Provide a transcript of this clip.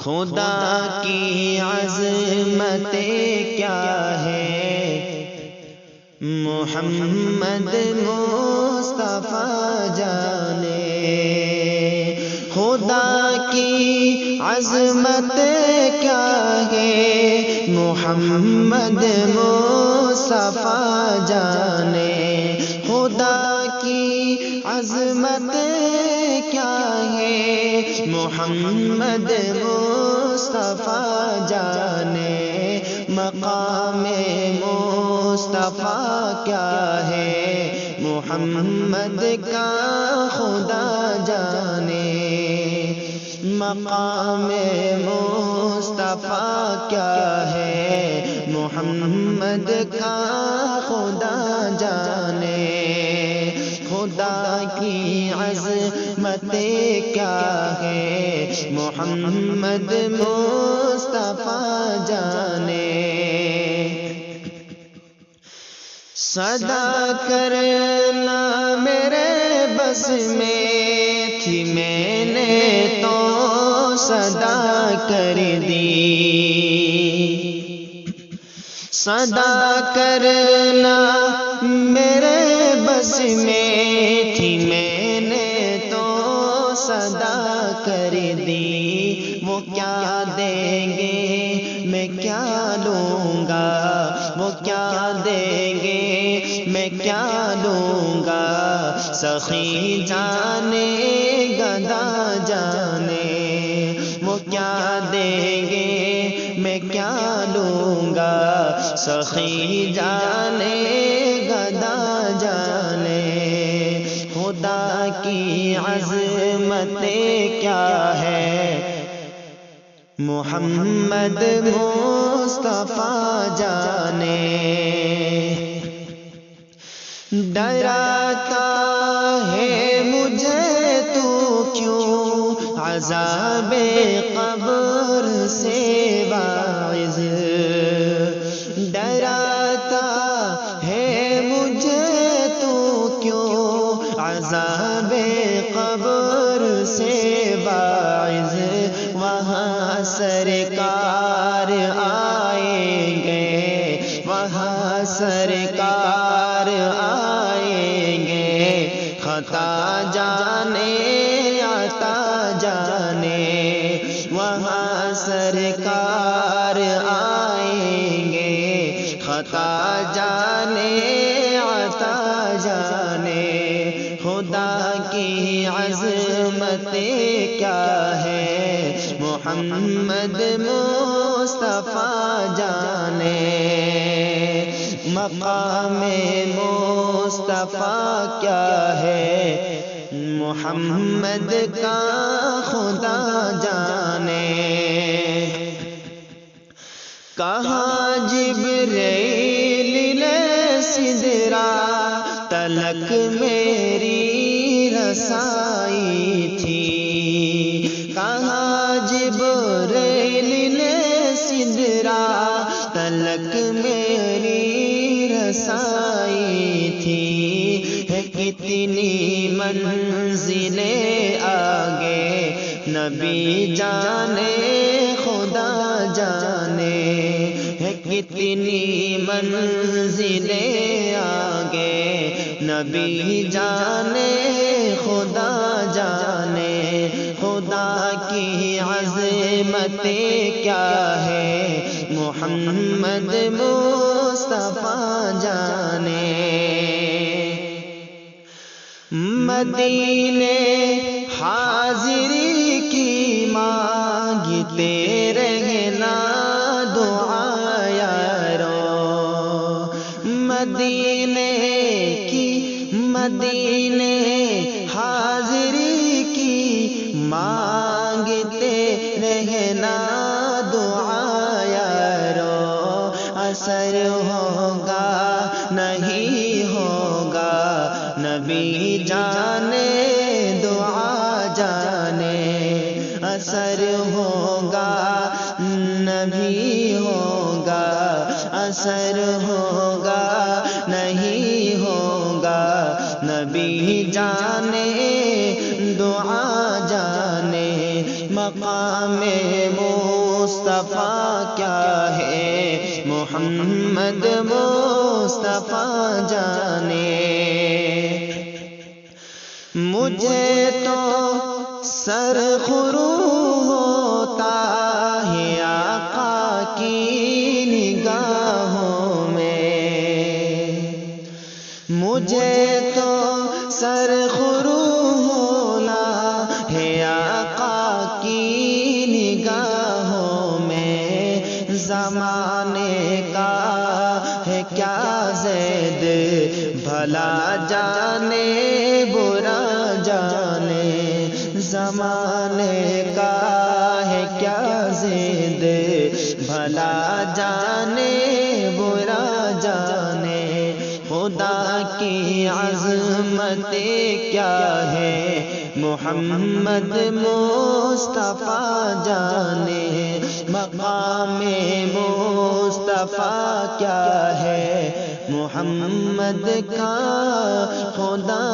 خدا کی عظمت کیا ہے، محمد مصطفیٰ جانے۔ خدا کی عظمت کیا ہے، محمد مصطفیٰ جانے۔ خدا کی عظمت کیا ہے، محمد مصطفیٰ جانے۔ مقام مصطفیٰ کیا ہے، محمد کا خدا جانے۔ مقام مصطفیٰ کیا ہے، محمد کا خدا جانے۔ خدا کی عظمت کیا ہے، محمد مصطفیٰ جانے۔ صدا کرنا میرے بس میں تھی، میں نے تو صدا کر دی۔ صدا کرنا میرے بس میں تھی، میں نے تو صدا کر دی۔ وہ کیا دیں گے میں کیا لوں گا، وہ کیا دیں گے میں کیا لوں گا۔ سخی جانے گدا جانے، وہ کیا دیں گے میں کیا لوں گا۔ سخی جانے گدا جانے۔ خدا کی عظمت کیا ہے، محمد مصطفیٰ جانے۔ ڈراتا ہے مجھے تو کیوں، عذاب قبر سے واعظ۔ ڈراتا ہے مجھے تو کیوں، عذاب قبر سے واعظ۔ وہاں سرکار آئیں گے، وہاں سرکار آئیں گے۔ خطا جانے عطا جانے، وہاں سرکار آئیں گے۔ خطا جانے عطا جانے۔ خدا کی عظمت کیا ہے، محمد مصطفیٰ جانے۔ مقام مصطفیٰ کیا ہے، محمد کا خدا جانے۔ کہاں جبریل نے سدرا تلک میری رسائی تھی۔ کہاں جبریل نے سدرا تلک میری رسائی تھی۔ ہے کتنی منزلیں آگے، نبی جانے خدا جانے۔ ہے کتنی منزلیں آگے، نبی جانے خدا جانے۔ خدا کی عظمت کیا ہے، محمد مصطفیٰ جانے۔ مدینے حاضری کی مانگتے رہنا دعا یارو۔ مدینے حاضری کی مانگتے رہنا دعا یارو۔ اثر ہوگا نہیں ہوگا، نبی جانے دعا جانے۔ اثر ہوگا نہیں ہوگا، اثر ہوگا نہیں ہوگا، نبی جانے دعا جانے۔ مقام مقام مصطفیٰ کیا ہے محمد مصطفیٰ جانے مجھے تو سر خرو ہوتا ہے آقا کی نگاہوں میں مجھے تو سر خرو ہونا ہے آقا کی نگاہوں میں زمانے کا ہے کیا زید بھلا جانے برا جانے زمانے کا ہے کیا زید بھلا جانے برا جانے خدا کی عظمت کیا ہے محمد مصطفیٰ جانے مقام مصطفیٰ کیا ہے محمد کا خدا